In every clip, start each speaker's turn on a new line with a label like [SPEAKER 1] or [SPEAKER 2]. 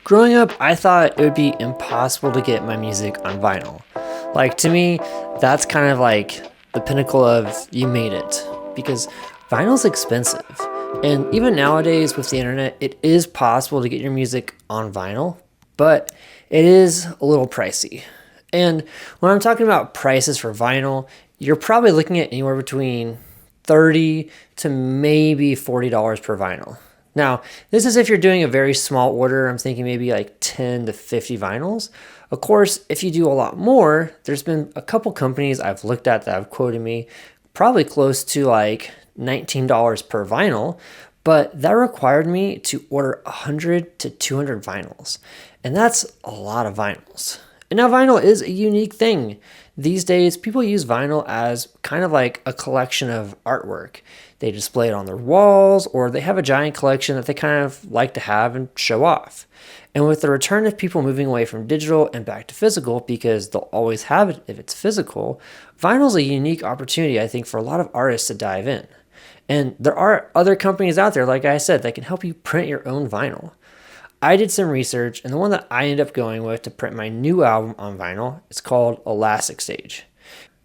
[SPEAKER 1] Growing up, I thought it would be impossible to get my music on vinyl. Like, to me, that's kind of like the pinnacle of you made it, because vinyl's expensive. And even nowadays with the internet, it is possible to get your music on vinyl, but it is a little pricey. And when I'm talking about prices for vinyl, you're probably looking at anywhere between 30 to maybe $40 per vinyl. Now, this is if you're doing a very small order. I'm thinking maybe like 10 to 50 vinyls. Of course, if you do a lot more, there's been a couple companies I've looked at that have quoted me probably close to like $19 per vinyl, but that required me to order 100 to 200 vinyls. And that's a lot of vinyls. And now vinyl is a unique thing. These days, people use vinyl as kind of like a collection of artwork. They display it on their walls, or they have a giant collection that they kind of like to have and show off. And with the return of people moving away from digital and back to physical, because they'll always have it if it's physical, vinyl is a unique opportunity, I think, for a lot of artists to dive in. And there are other companies out there, like I said, that can help you print your own vinyl. I did some research, and the one that I ended up going with to print my new album on vinyl is called Elastic Stage.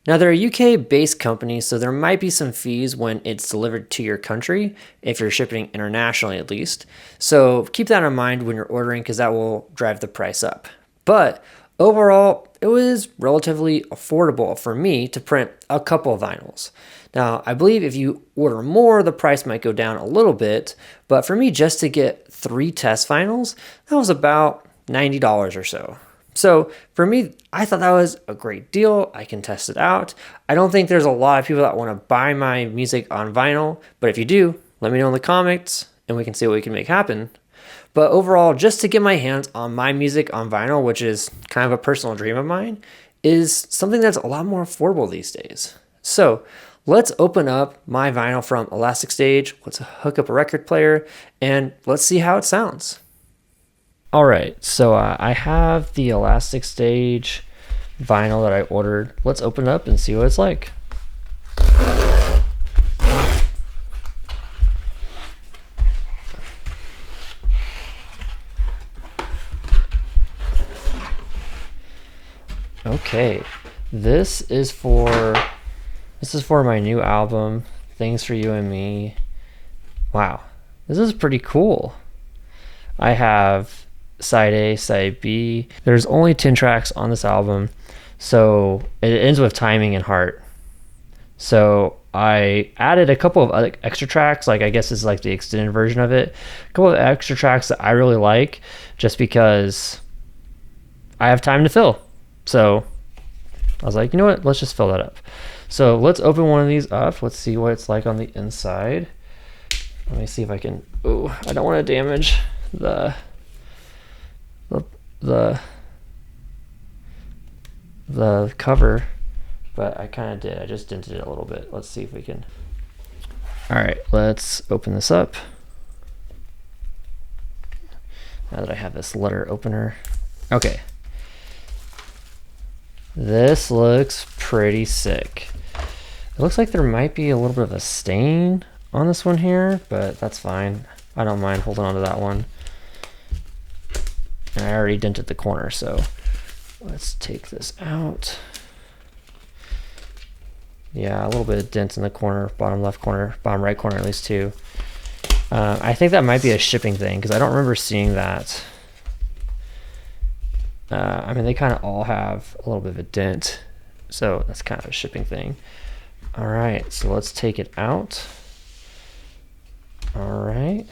[SPEAKER 1] Now, they're a UK-based company, so there might be some fees when it's delivered to your country, if you're shipping internationally at least. So keep that in mind when you're ordering, because that will drive the price up. But overall, it was relatively affordable for me to print a couple of vinyls. Now, I believe if you order more, the price might go down a little bit, but for me, just to get 3 test vinyls, that was about $90 or so. So for me, I thought that was a great deal. I can test it out. I don't think there's a lot of people that want to buy my music on vinyl, but if you do, let me know in the comments and we can see what we can make happen. But overall, just to get my hands on my music on vinyl, which is kind of a personal dream of mine, is something that's a lot more affordable these days. So let's open up my vinyl from Elastic Stage. Let's hook up a record player and let's see how it sounds. All right, so I have the Elastic Stage vinyl that I ordered. Let's open it up and see what it's like. Okay, this is for my new album, Things for You and Me. Wow, this is pretty cool. I have side A, side B. There's only 10 tracks on this album, so it ends with Timing and Heart. So I added a couple of extra tracks, like I guess it's like the extended version of it. A couple of extra tracks that I really like, just because I have time to fill. So I was like, you know what, let's just fill that up. So let's open one of these up. Let's see what it's like on the inside. Let me see if I can, I don't want to damage the cover, but I kind of did. I just dented it a little bit. Let's see if we can. All right, let's open this up. Now that I have this letter opener. Okay. This looks pretty sick. It looks like there might be a little bit of a stain on this one here, but that's fine. I don't mind holding on to that one. And I already dented the corner, so let's take this out. Yeah, a little bit of dent in the corner, bottom left corner, bottom right corner at least too. I think that might be a shipping thing, because I don't remember seeing that. I mean, they kind of all have a little bit of a dent, so that's kind of a shipping thing. All right, so let's take it out. All right.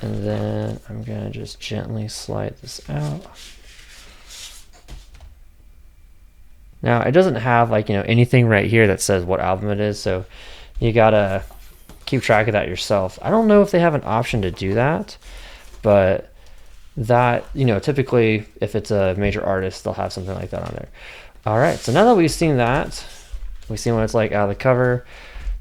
[SPEAKER 1] And then I'm gonna just gently slide this out. Now it doesn't have like, anything right here that says what album it is, so you gotta keep track of that yourself. I don't know if they have an option to do that, but that, typically if it's a major artist, they'll have something like that on there. All right, so now that we've seen that, we've seen what it's like out of the cover.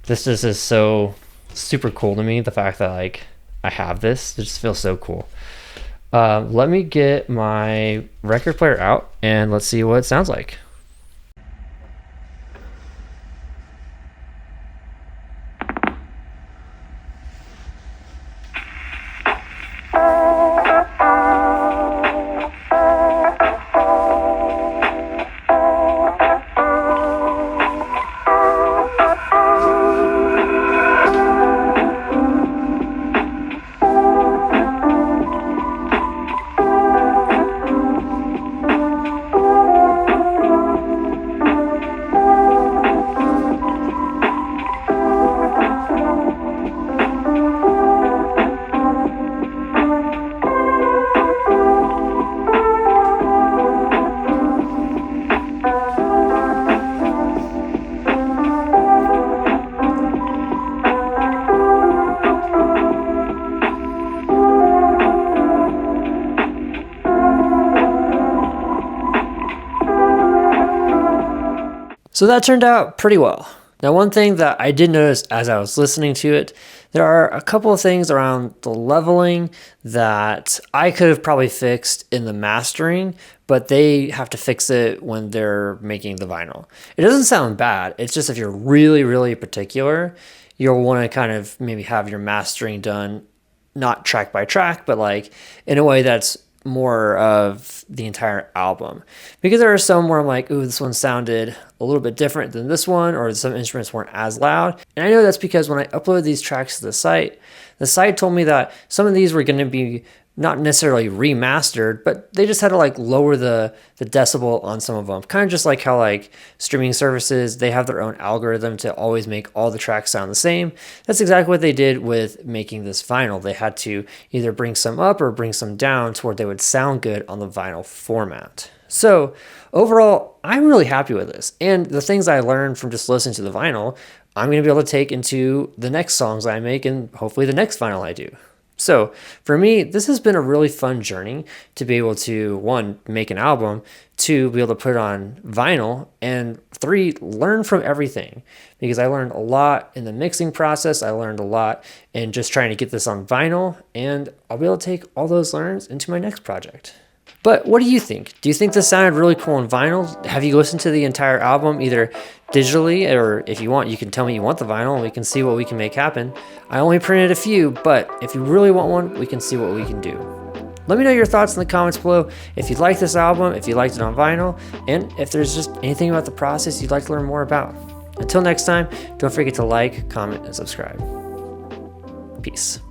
[SPEAKER 1] This just is so super cool to me, the fact that like I have this. It just feels so cool. Let me get my record player out and let's see what it sounds like. So that turned out pretty well. Now, one thing that I did notice as I was listening to it, there are a couple of things around the leveling that I could have probably fixed in the mastering, but they have to fix it when they're making the vinyl. It doesn't sound bad. It's just if you're really, really particular, you'll want to kind of maybe have your mastering done, not track by track, but like in a way that's more of the entire album, because there are some where I'm like, ooh, this one sounded a little bit different than this one, or some instruments weren't as loud. And I know that's because when I uploaded these tracks to the site told me that some of these were going to be not necessarily remastered, but they just had to like lower the decibel on some of them. Kind of just like how like streaming services, they have their own algorithm to always make all the tracks sound the same. That's exactly what they did with making this vinyl. They had to either bring some up or bring some down to where they would sound good on the vinyl format. So overall, I'm really happy with this. And the things I learned from just listening to the vinyl, I'm going to be able to take into the next songs I make and hopefully the next vinyl I do. So for me, this has been a really fun journey to be able to, one, make an album, two, be able to put it on vinyl, and three, learn from everything. Because I learned a lot in the mixing process. I learned a lot in just trying to get this on vinyl, and I'll be able to take all those learns into my next project. But what do you think? Do you think this sounded really cool on vinyl? Have you listened to the entire album either digitally, or if you want, you can tell me you want the vinyl and we can see what we can make happen. I only printed a few, but if you really want one, we can see what we can do. Let me know your thoughts in the comments below if you like this album, if you liked it on vinyl, and if there's just anything about the process you'd like to learn more about. Until next time, don't forget to like, comment, and subscribe. Peace.